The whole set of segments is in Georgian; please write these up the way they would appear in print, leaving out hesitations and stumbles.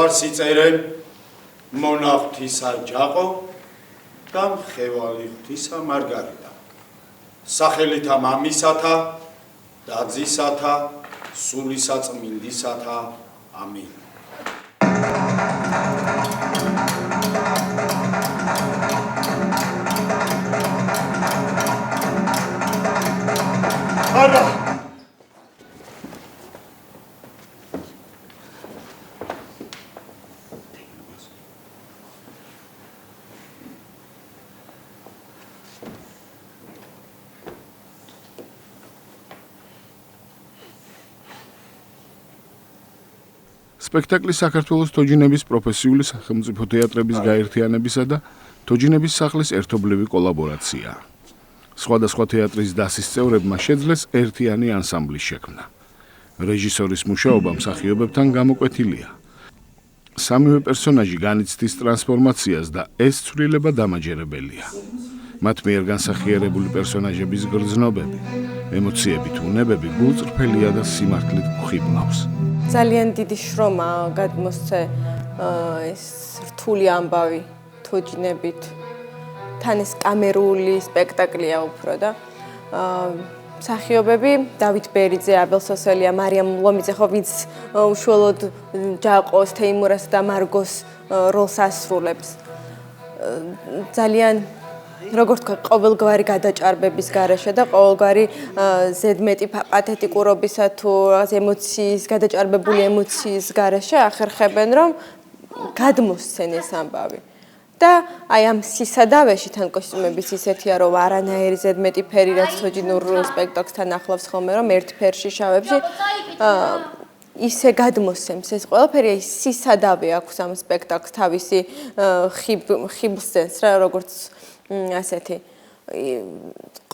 მხარს იწერენ მონახთისა ჯაყო და მხევალი ღვთისა მარგარიტა. სახელითა მამისათა და ძისათა სულისაწმინდისათა. ამინ. არა. სპექტაკლი საქართველოს თოჯინების პროფესიული სახელმწიფო თეატრების გაერთიანებისა და თოჯინების სახლის ერთობლივი კოლაბორაციაა. სხვადასხვა თეატრის დასის წევრებმა შეძლეს ერთიანი ანსამბლის შექმნა. რეჟისორის მუშაობა მსახიობებთან გამოკვეთილია. სამივე პერსონაჟი განიცდის ტრანსფორმაციას და ეს ცვლილება დამაჯერებელია. მათ მიერ განსახიერებული პერსონაჟების გრძნობები, ემოციები თუ უნებები გულწრფელია და სიმართლით გვხიბლავს. ძალიან დიდი შრომა გადმოსცე ეს რთული ამბავი თოჯინებით. თან ეს კამერული სპექტაკლია უფრო და მსახიობები დავით ბერიძე, აბელ სოსელია, მარიამ ლომიძე, ხო ვინც უშუალოდ ჯაყოს, თეიმურას და მარგოს როლს ასრულებს. ძალიან როგორ თქვა, ყოველგვარი გადაჭარბების გარეშე და ყოველგვარი ზედმეტი პათეტიკურობისა თუ ემოციის, გადაჭარბებული ემოციის გარეშე ახერხებენ, რომ გადმოსცენ ეს ამბავი. და აი ამ სისადავეში თან კოსტიუმების ისეთია, რომ არანაირი ზედმეტი ფერი რაც თოჯინურ სპექტაკლთან ახლავს ხოლმე, რომ ერთ ფერში შავებში ისე გადმოსცემს ეს ყველაფერი, აი სისადავე აქვს ამ სპექტაკლს თავისი ხიბლსენს რა, როგორც ასეთი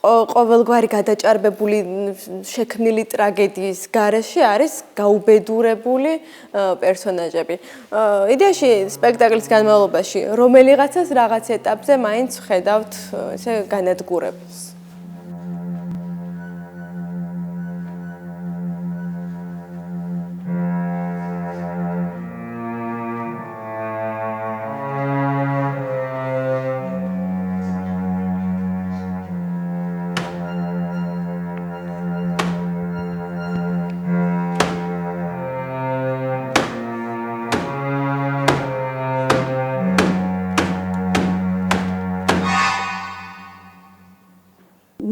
ყოველგვარი გადაჭარბებული შექმნილი ტრაგედიის გარეშე არის გაუბედურებული პერსონაჟები. იდეაში სპექტაკლის განმავლობაში რომელიღაცას რაღაც ეტაპზე მაინც ვხედავთ ესე განადგურებას.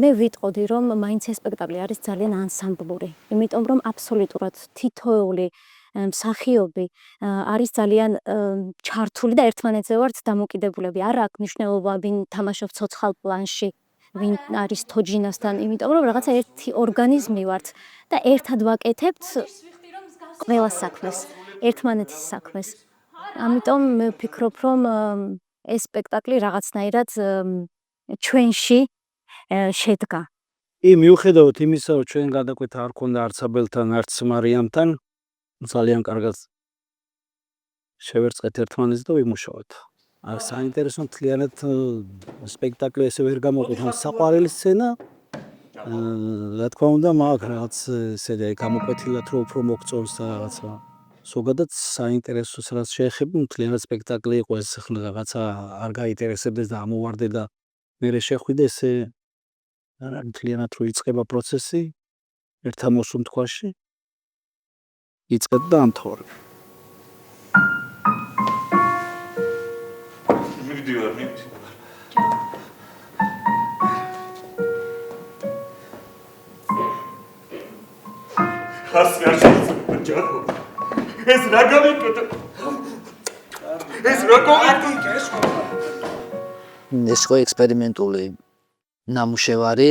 მე ვიტყოდი, რომ მაინც ეს სპექტაკლი არის ძალიან ანსამბლური, იმიტომ რომ აბსოლუტურად თითოეული მსახიობი არის ძალიან ჩართული და ერთმანეთზე ვართ დამოკიდებულები. არ აქვს მნიშვნელობა, ვინ თამაშობს ცოცხალ პლანში, ვინ არის თოჯინასთან, იმიტომ რომ რაღაცა ერთი ორგანიზმი ვართ და ერთად ვაკეთებთ ყველა საქმეს, ერთმანეთის საქმეს. ამიტომ მე ვფიქრობ, რომ ეს სპექტაკლი რაღაცნაირად ჩვენში შედგა. მიუხედავად იმისა, რომ ჩვენ გადაკვეთა არ ქონდა არც აბელთან, არც მარიამთან, ძალიან კარგად შევერწყეთ ერთმანეთს და ვიმუშავოთ. საინტერესო მთლიანად სპექტაკლი ესე ვერ გამოყვეთ, საყვარელი სცენა, რა თქმა უნდა, მაგ რაღაც ესე გამოკვეთილად რომ უფრო მოგწონს და რაღაცა. ზოგადად საინტერესოს რაც შეეხება, მთლიანად სპექტაკლი იყო ეს რაღაცა არ გაინტერესებდეს და ამოვარდე და მერე შეხვიდე ესე მთლიანად რო იწყება პროცესი ერთ ამოსულ თქვაში იწყეთ და ამთავრებ. მივდივარ. ხასი არ შეიძლება ჯაყო. ეს რა გავიკეთე? ეს რა გავიკეთე? ეს ხო ექსპერიმენტული ნამუშევარი,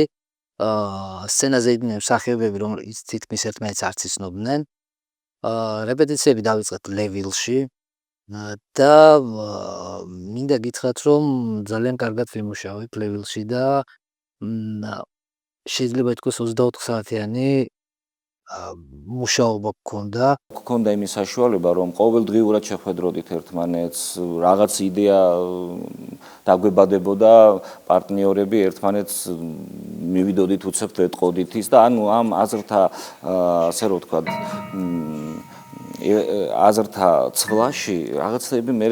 სცენაზე იყვნენ მსახიობები, რომლებიც თითქმის ერთმანეთს არც იცნობდნენ. რეპეტიციები დავიწყეთ ლევილში და მინდა გითხრათ, რომ ძალიან კარგად ვიმუშავებ ლევილში და შეიძლება ითქვას 24 საათიანი მუშაობა გქონდა. გქონდა იმის საშუალება, რომ ყოველდღიურად შეხვედროდით ერთმანეთს, რაღაც იდეა დაგვებადებოდა, პარტნიორები ერთმანეთს მივიდოდით, უცებთ ეტყოდით ის და ანუ ამ აზრთა, ასე რომ ვთქვათ, აზრთა ცვლაში რაღაცები მე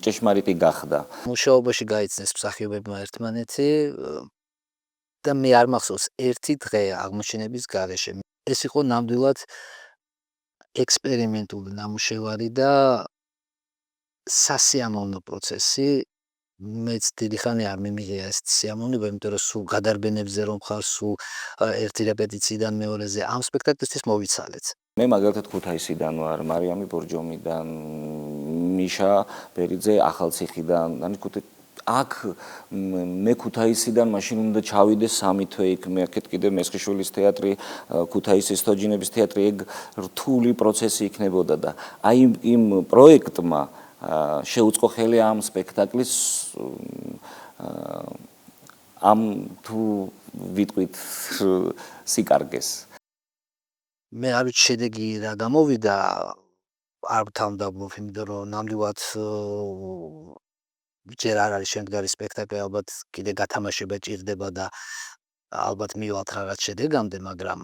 ჭეშმარიტი გახდა. მუშაობაში გაიცნეს მსახიობებმა ერთმანეთი და მე არ მახსოვს ერთი დღე აღმოჩენების გარეშე. ეს იყო ნამდვილად ექსპერიმენტული ნამუშევარი და სასიამოვნო პროცესი. მეც დიდი ხანი არ მიმიღია ეს სიამოვნება, იმიტომ რომ სულ გადარბენებზე რომ ხარ, სულ ერთი რეპეტიციიდან მეორეზე ამ სპექტაკლისთვის მოვიცალეთ. მე მაგალითად ქუთაისიდან ვარ, მარიამი ბორჯომიდან, მიშა ბერიძე ახალციხიდან, აქ მე ქუთაისიდან მაშინ უნდა ჩავიდე 3 თვე იქ, მე აქეთ კიდე მესხიშვილის თეატრი, ქუთაისის თოჯინების თეატრი, ეგ რთული პროცესი იქნებოდა და აი იმ პროექტმა შეუწყო ხელი ამ სპექტაკლის ამ თუ ვიტყვით სიკარგეს. მე არ ვიცი შედეგი რა გამოვიდა, არ ვთავმდაბლობ, იმიტომ რომ ნამდვილად ჯერ არ არის შემდგარი სპექტაკლი, ალბათ კიდე გათამაშება ჭირდება და ალბათ მივალთ რაღაც შედეგამდე, მაგრამ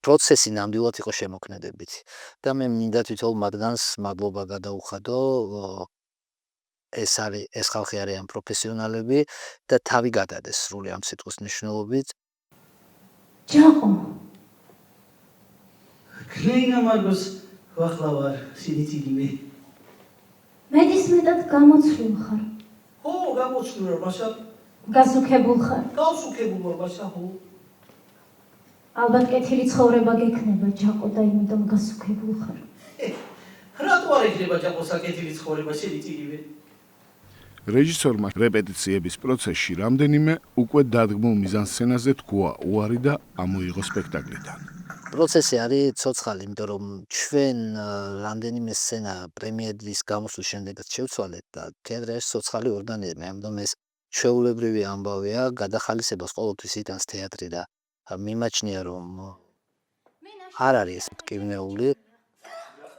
პროცესი ნამდვილად იყო შემოქმედებითი და მე მინდა თვითონ მათგანს მადლობა გადაუხადო. ეს ხალხი არიან პროფესიონალები და თავი გადადეს სრული ამ სიტყვის მნიშვნელობით. ჯაყო ქლეინა მარგოს ვახლავარ სიდიციგივე. მეტისმეტად გამოცვლილ ხარ. ხო, გამოცვლილ ვარ, მაშა გასუქებულ ხარ. გავსუქებულ ვარ, მაშა ხო. ალბათ კეთილი ცხოვრება გექნება ჯაყო და იმიტომ გასუქებულ ხარ. რატო არ იძლება ჯაყოს საკეთილი ცხოვრება სიდიციგივე? რეჟისორმა რეპეტიციების პროცესში რამდენიმე უკვე დადგმულ მიზანსცენაზე თქვა უარი და ამოიღო სპექტაკლიდან. პროცესი არის ცოცხალი, იმიტომ რომ ჩვენ რამდენიმე სცენა პრემიერის გამოსვლის შემდეგაც შევცვალეთ და თეატრი არის ცოცხალი ორგანიზმი, ამიტომ ეს ჩვეულებრივი ამბავია, გადახალისებას ყოველთვის იტანს თეატრი და მიმაჩნია რომ არ არის ეს მტკივნეული.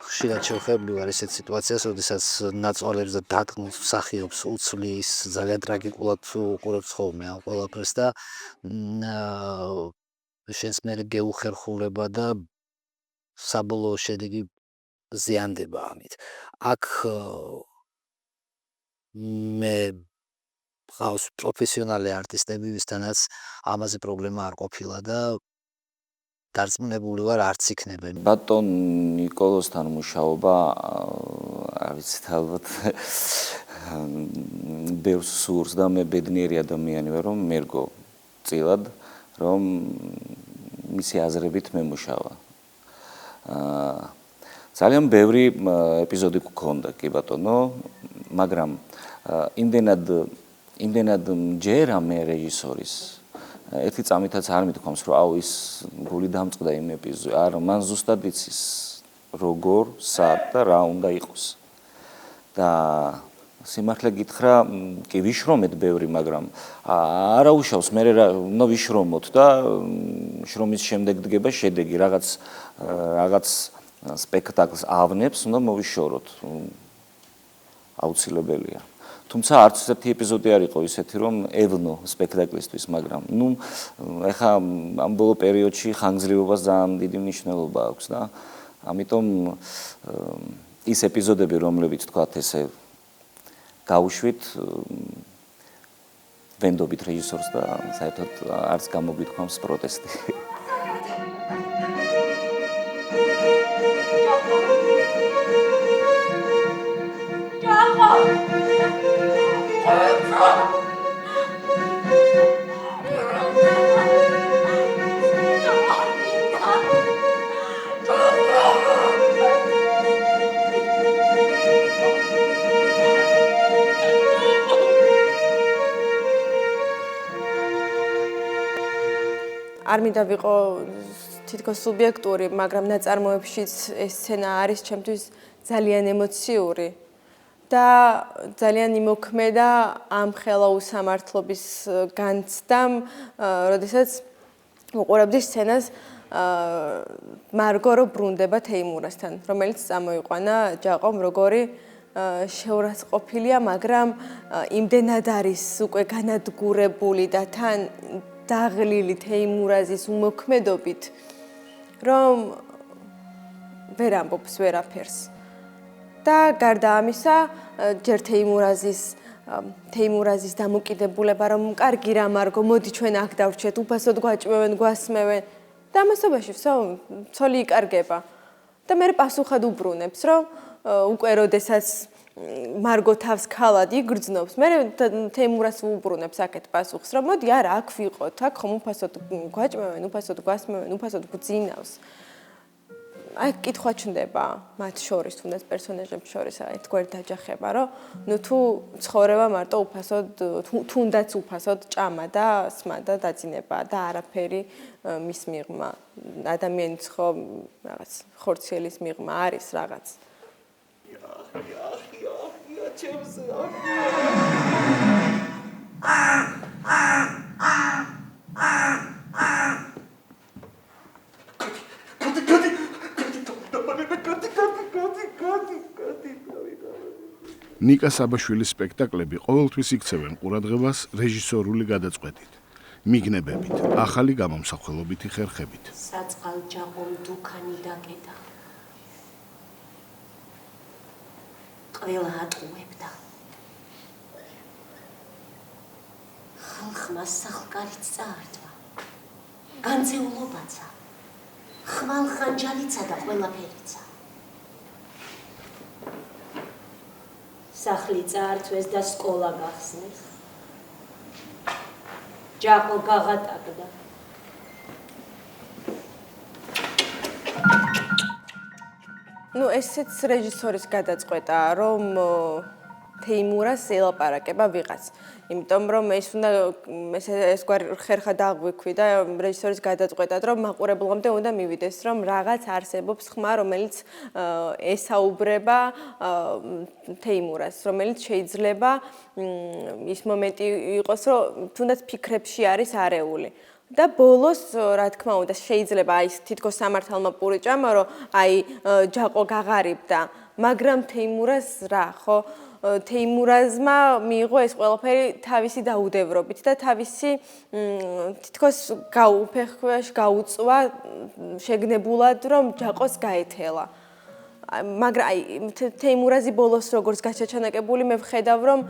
ხშირად შევხვდები არ ესეთ სიტუაციას, როდესაც ნაწვალებზე დადგმულს მსახიობს უცვლის, ძალიან ტრაგიკულად უყურებს ხოლმე ამ ყველაფერს და შენს მერე გეუხერხულება და საბოლოო შედეგი ზიანდება ამით. აქ მე ყავს პროფესიონალი არტისტები, ვისთანაც ამაზე პრობლემა არ ყოფილა და დარწმუნებული ვარ არც იქნება. ბატონ ნიკოლოსთან მუშაობა არ ვიცი ალბათ ბევრს სურს და მე ბედნიერი ადამიანი ვარ რომ მერგო წილად რომ მისი აზრებით მემუშავა. ძალიან ბევრი ეპიზოდი გქონდა კი ბატონო, მაგრამ იმდენად მჯერა მე რეჟისორის ერთი წამითაც არ მithქვამს რომ აუ ის გული დამწყდა იმ ეპიზოდში. არა, მან ზუსტად იცის როგორ, სად და რა უნდა იყოს. და სიმართლე გითხრა, კი ვიშრომეთ ბევრი, მაგრამ არა უშავს მე უნდა ვიშრომოთ და შრომის შემდეგ დგება შედეგი, რაღაც სპექტაკლს ავნებს, უნდა მოვიშოროთ. აუცილებელია. თუმცა არც ერთი ეპიზოდი არ იყო ისეთი, რომ ევნო სპექტაკლისთვის, მაგრამ ეხა ამ ბოლო პერიოდში ხანგრძლივობას ძალიან დიდი მნიშვნელობა აქვს და ამიტომ ის ეპიზოდები, რომლებიც თქვათ ესე გავუშვით, ვენდობით რეჟისორს და საერთოდ არც გამოგვითქვამს პროტესტი. არ მინდა ვიყო თითქოს სუბიექტური, მაგრამ ნაწარმოებშიც ეს სცენა არის ჩემთვის ძალიან ემოციური და ძალიან იმოქმედა ამ ხელა უსამართლობის განცდამ, როდესაც უყურებდი სცენას მარგო რო ბრუნდება თეიმურასთან, რომელიც წამოიყვანა ჯაყომ როგორი შეურაცხყოფილია, მაგრამ იმდენად არის უკვე განადგურებული და თან დაღლილი თეიმურაზის უმოქმედობით, რომ ვერ ამბობს ვერაფერს. და გარდა ამისა, ჯერ თეიმურაზის დამოკიდებულება, რომ კარგი რა მარგო, მოდი ჩვენ აქ დავრჩეთ, უფასოდ გვაჭმევენ, გვასმევენ და ამასობაში ცოლი იკარგება. და მე პასუხად უბრუნებს, რომ უკვე როდესაც მარგო თავს ქალად იგრძნობს, მე თეიმურას უბრუნებს აქეთ პასუხს, რომ მოდი არა, აქ ვიყოთ, აქ ხომ უფასოდ გვაჭმევენ, უფასოდ გვასმევენ, უფასოდ გვძინავს. აი კითხვა ჩნდება მათ შორის, თუნდაც პერსონაჟებს შორის ერთგვარი დაჯახება, რომ ნუ თუ ცხოვრება მარტო უფასოდ, თუნდაც უფასოდ ჭამა და სმა და დაძინება და არაფერი მის მიღმა, ადამიანის ხო რაღაც ხორციელის მიღმა არის რაღაც. ნიკა საბაშვილის სპექტაკლები ყოველთვის იქცევენ ყურადღებას რეჟისორული გადაწყვეტით, მიგნებებით, ახალი გამომსახველობითი ხერხებით. საწყალჯაყომ დუქანი დაკეტა. ყველა ატყუებდა. ხალხმა სახლკარით წაართვა. განძეულობაცა. ხმალხანჯალიცა და ყველაფერიცა. სახლი წაართვეს და სკოლა გახსნეს. ჯაყო გაღატაკდა. ნუ ესეც რეჟისორის გადაწყვეტაა, რომ თეიმურას ელაპარაკება ვიღაც. იმიტომ რომ ეს გვარი ხერხა დააღვიქვი და რეჟისორის გადაწყვეტად, რომ მაყურებლამდე უნდა მივიდეს, რომ რაღაც არსებობს ხმა, რომელიც ესაუბრება თეიმურას, რომელიც შეიძლება ის მომენტი იყოს, რომ თუნდაც ფიქრებში არის არეული. და ბოლოს, რა თქმა უნდა, შეიძლება აი თითქოს სამართალმა პური ჭამა, რომ აი ჯაყო გაღარიბდა, მაგრამ თეიმურას რა, ხო? თეიმურაზმა მიიღო ეს ყველაფერი თავისი დაუდევრობით და თავისი თითქოს გაუფეხქვეშ გაუწვა შეგნებულად, რომ ჯაყოს გაეთელა. მაგრამ აი თეიმურაზი ბოლოს როგორც გაჩაჩანაკებული, მე ვხედავ, რომ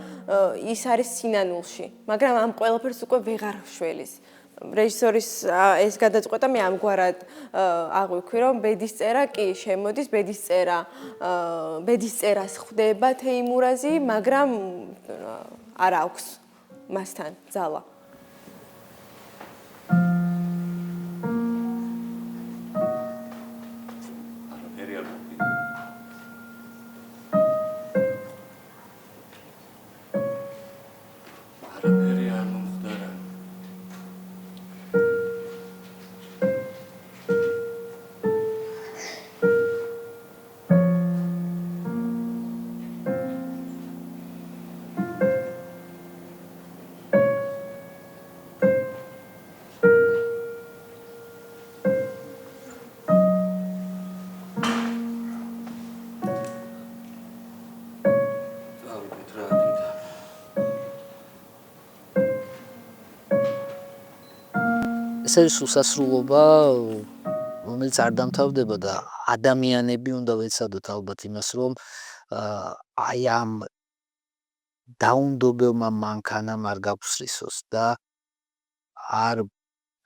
ის არის სინანულში, მაგრამ ამ ყველაფერს უკვე ვეღარ შველის. რეჟისორის ეს გადაწყვეტა მე ამგვარად აღვიქვი, რომ ბედისწერა კი შემოდის, ბედისწერას ხვდება თეიმურაზი, მაგრამ არ აქვს მასთან ძალა. ეს უსასრულობა, რომელიც არ დამთავრდება და ადამიანები უნდა ვეცადოთ ალბათ იმას, რომ აი ამ დაუნდობელმა მანქანამ არ გაგვსრისოს და არ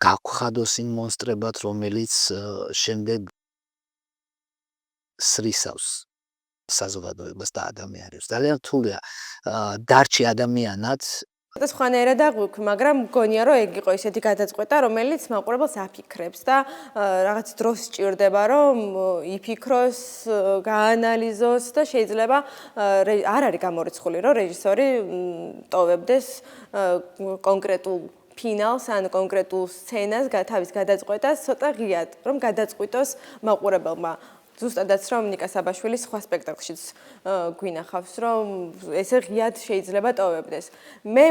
გაგხადოს იმ მონსტრებად, რომელიც შემდეგ სრისავს საზოგადოებას და ადამიანებს. ძალიან რთულია დარჩი ადამიანად სხვანაირად აღვიქვი, მაგრამ მგონია, რომ ეგ იყო ისეთი გადაწყვეტა, რომელიც მაყურებელს აფიქრებს და რაღაც დროს სჭირდება, რომ იფიქროს, გაანალიზოს და შეიძლება არ არის გამორიცხული, რომ რეჟისორი ტოვებდეს კონკრეტულ ფინალს ან კონკრეტულ სცენას, თავის გადაწყვეტას ცოტა ღიად, რომ გადაწყვიტოს მაყურებელმა. ზუსტადაც რომ ნიკა საბაშვილის სხვა სპექტაკლშიც გვინახავს, რომ ესე ღიად შეიძლება ტოვებდეს. მე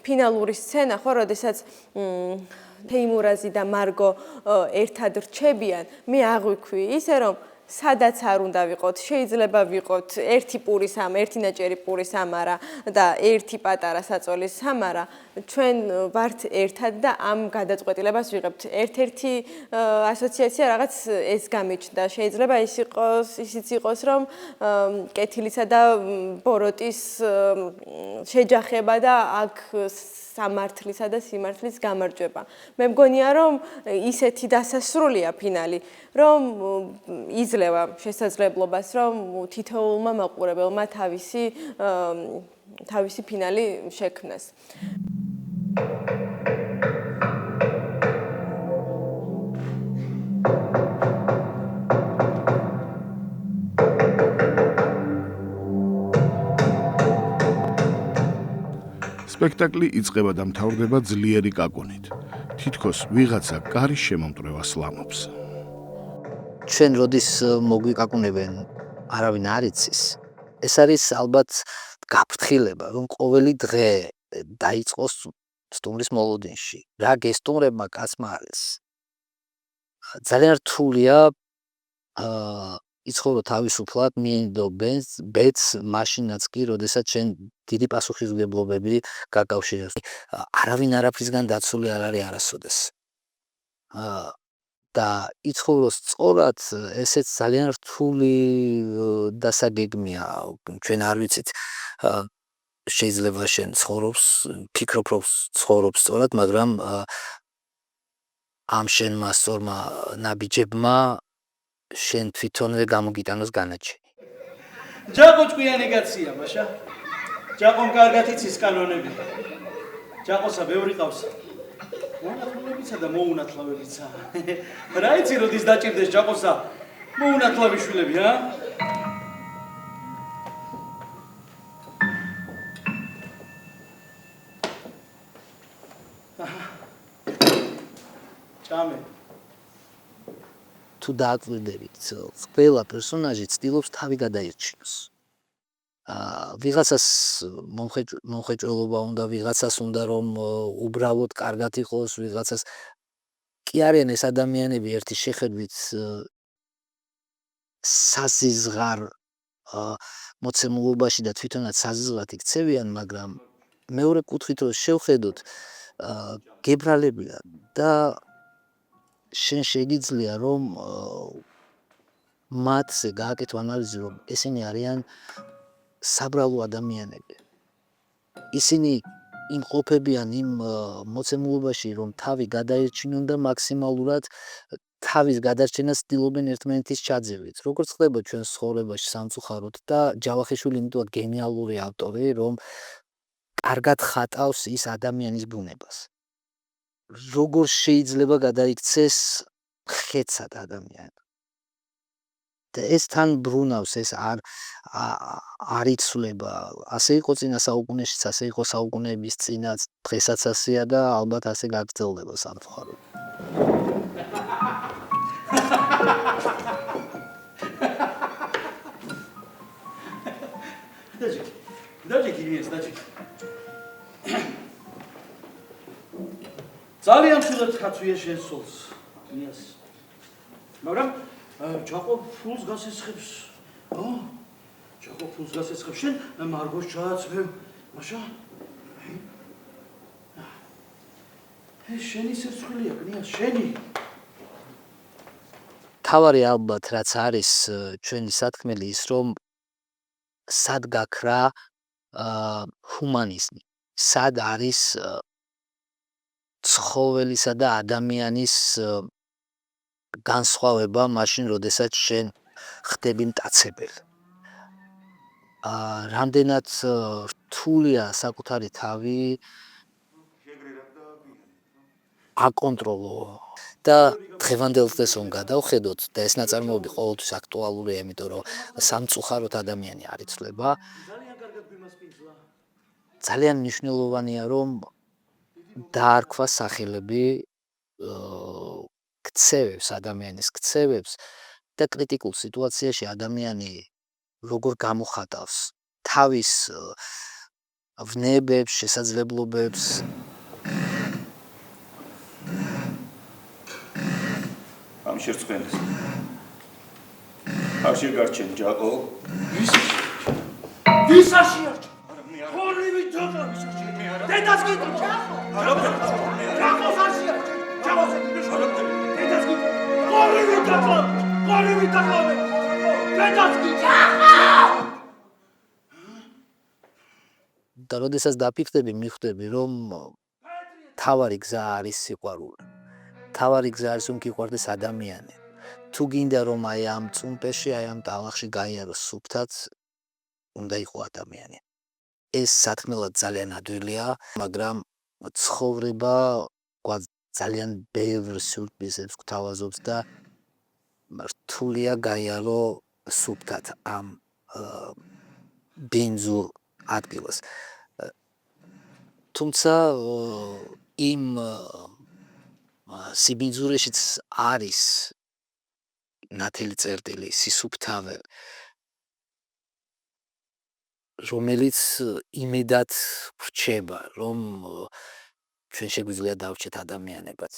ფინალური სცენა ხო, როდესაც თეიმურაზი და მარგო ერთად რჩებიან, მე აღვიქვი ისე რომ სადაც არ უნდა ვიყოთ, შეიძლება ვიყოთ ერთი პური სამარა, ერთი ნაჭერი პური სამარა და ერთი პატარა საწოლის სამარა, ჩვენ ვართ ერთად და ამ გადაწყვეტილებას ვიღებთ. ერთ-ერთი ასოციაცია რაღაც ეს გამიჩნდა. შეიძლება ისიც იყოს, რომ კეთილისა და ბოროტის შეჯახება და აქ სამართლისა და სიმართლის გამარჯვება. მე მგონია, რომ ისეთი დასასრულია ფინალი, რომ იძლევა შესაძლებლობას, რომ თითოეულმა მაყურებელმა თავისი ფინალი შექმნას. სპექტაკლი იწყება და მთავრდება ძლიერი კაკუნით. თითქოს ვიღაცა კარის შემომტვრევას ლამობს. ჩვენ როდის მოგვიკაკუნებენ, არავინ არ იცის. ეს არის ალბათ გაფრთხილება, რომ ყოველი დღე დაიწყოს სტუმრის მოლოდინში. რა გესტუმრებმა კაცმა არის. ძალიან რთულია იცხოვრო თავისუფლად, მიენდო ბედს მაშინაც კი, როდესაც ჩვენ დიდი პასუხისმგებლობები გაკავშირებს. არავინ არაფრისგან დაცული არ არის არასოდეს. და იცხოვროს სწორად, ესეც ძალიან რთული დასაგეგმია. ჩვენ არ ვიცით, შეიძლება შენ ცხოვრობს, ფიქრობ რომ ცხოვრობს სწორად, მაგრამ ამ შენმა სწორმა ნაბიჯებმა შენ თვითონვე გამოგიტანოს განაჩენი. ჯაყო ჭკვიანი კაცია, ბაშა. ჯაყომ კარგად იცის კანონები. ჯაყოსა ბევრი ყავს. მონათლებიცა და მოუნათლავებიცა. რა იცი როდის დაჭირდეს ჯაყოსა? მოუნათლავი შვილები, ა? ჭამე. თუ დააკვირდებით, ყველა პერსონაჟი ცდილობს თავი გადაირჩინოს. ვიღაცას მომხეჭველობა უნდა, ვიღაცას უნდა რომ უბრალოდ კარგად იყოს, ვიღაცას კი არიან ეს ადამიანები ერთი შეხედვით საზიზღარ მოცემულობაში და თვითონაც საზიზღრად იქცევიან, მაგრამ მეორე კუთხით რომ შევხედოთ, გებრალებიან და შენ შეგიძლია რომ მათზე გააკეთო ანალიზი, რომ ესენი არიან საბრალო ადამიანები. ისინი იმყოფებიან იმ მოცემულობაში, რომ თავი გადაერჩინონ და მაქსიმალურად თავის გადარჩენას ცდილობენ ერთმანეთის ჩაძევით. როგორც ხდება ჩვენ ცხოვრებაში სამწუხაროდ და ჯავახიშვილი იმიტომ გენიალური ავტორი, რომ კარგად ხატავს ის ადამიანის ბუნებას. როგორ შეიძლება გადაიქცეს ხეცად ადამიანი. და ეს თან ბრუნავს, ეს არ იცვლება. ასე იყო წინა საუკუნეშიც, ასე იყო საუკუნეების წინაც, დღესაც ასეა და ალბათ ასე გაგრძელდება სამწუხაროდ. დაჭიქი მიეს, დაჭიქი. ძალიან შვილად ხაცვია შენ სულს. მიეს. მაგრამ ჯაყო ფულს გასესხებს. ჯაყო ფულს გასესხებს. შენ მარგოს ჩააცვევ. მაშა? ეს შენი სერცხვილია, კნიას, შენი. თავარი ალბათ რაც არის ჩვენი სათქმელი ის, რომ სად გაქრა ჰუმანიზმი. სად არის ცხოველისა და ადამიანის განსხვავება მაშინ, როდესაც შენ ხდები მტაცებელი. რამდენად რთულია საკუთარი თავი აკონტროლო და დღევანდელ დღეს რომ გადავხედოთ და ეს ნაწარმოები ყოველთვის აქტუალურია, იმიტომ რომ სამწუხაროდ ადამიანი არ იცვლება. ძალიან მნიშვნელოვანია რომ დაარქვა სახელები ქცევებს, ადამიანის ქცევებს და კრიტიკულ სიტუაციაში ადამიანი როგორ გამოხატავს თავის ვნებებს, შესაძლებლობებს. ამ შერწყმენას. არ შეგარჩენ ჯაყო. ვის არ შეარჩენ? ხოლმე ჯაყო ვის არ შეარჩენ? დედას გიტყვი ჯაყო ჯაყოს არშია ჯაყოს დედას გიტყვი ყოლივი დაკლავე დედას გიტყვი ჯაყო და როდესაც დაფიქრდები მიხვდები რომ თავარი გზა არის სიყვარული თავარი გზა არის რომ გიყვარდეს ადამიანი თუ გინდა რომ აი ამ წუმპეში აი ამ ტალახში გაიაროს სუფთაც უნდა იყო ადამიანი ეს სათქმელად ძალიან ადვილია მაგრამ ცხოვრება ძალიან ბევრ სიურპრიზებს გვთავაზობს და რთულია გაიარო სუფთად ამ ბინძურ ადგილას თუმცა იმ სიბინძურეშიც არის ნათელი წერტილი სისუფთავე რომელიც იმედად ვრჩება რომ ჩვენ შეგვიძლია დავჭეთ ადამიანებაც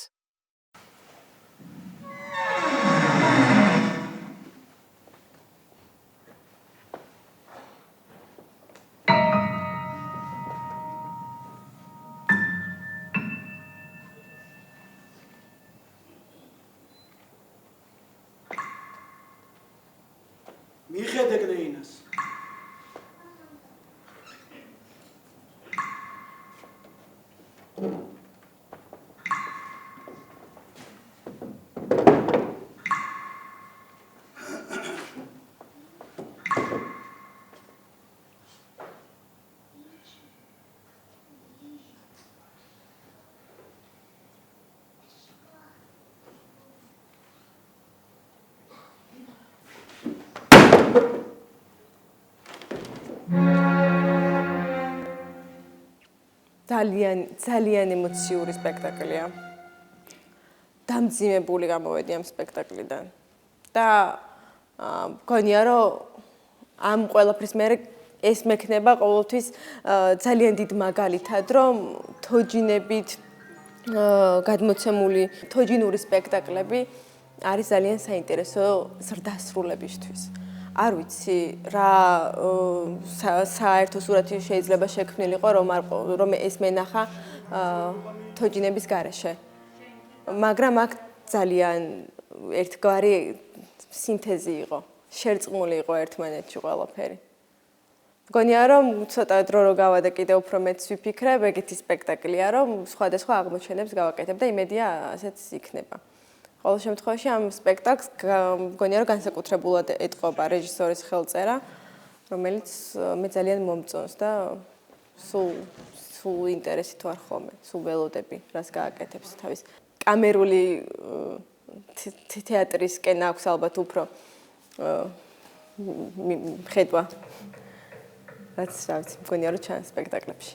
მიხედე გნეინას ძალიან ემოციური სპექტაკლია. დამძიმებული გამოვედი ამ სპექტაკლიდან. და მგონია რომ ამ ყველაფრის მერე ეს მექნება ყოველთვის ძალიან დიდ მაგალითად, რომ თოჯინებით გადმოცემული თოჯინური სპექტაკლები არის ძალიან საინტერესო ზრდასრულებისთვის. არ ვიცი რა საერთო სურათი შეიძლება შექმნილიყო რომ ეს მენახა თოჯინების გარეშე. მაგრამ აქ ძალიან ერთგვარი სინთეზი იყო, შერწყმული იყო ერთმანეთში ყველაფერი. მგონია რომ ცოტა დრო რო გავა და კიდევ უფრო მეც ვიფიქრებ, ეგეთი სპექტაკლია, რომ სხვადასხვა აღმოჩენებს გავაკეთებ და იმედია ასეც იქნება. ყოველ შემთხვევაში ამ სპექტაკლს მგონია რომ განსაკუთრებულად ეტყობა რეჟისორის ხელწერა, რომელიც მე ძალიან მომწონს და სულ ინტერესით ვარ ხოლმე, სულ ველოდები, რას გააკეთებს თავის კამერული თეატრისკენ აქვს ალბათ უფრო ხედვა. რაც რა ვიცი, მგონია რომ ჩანს სპექტაკლებში.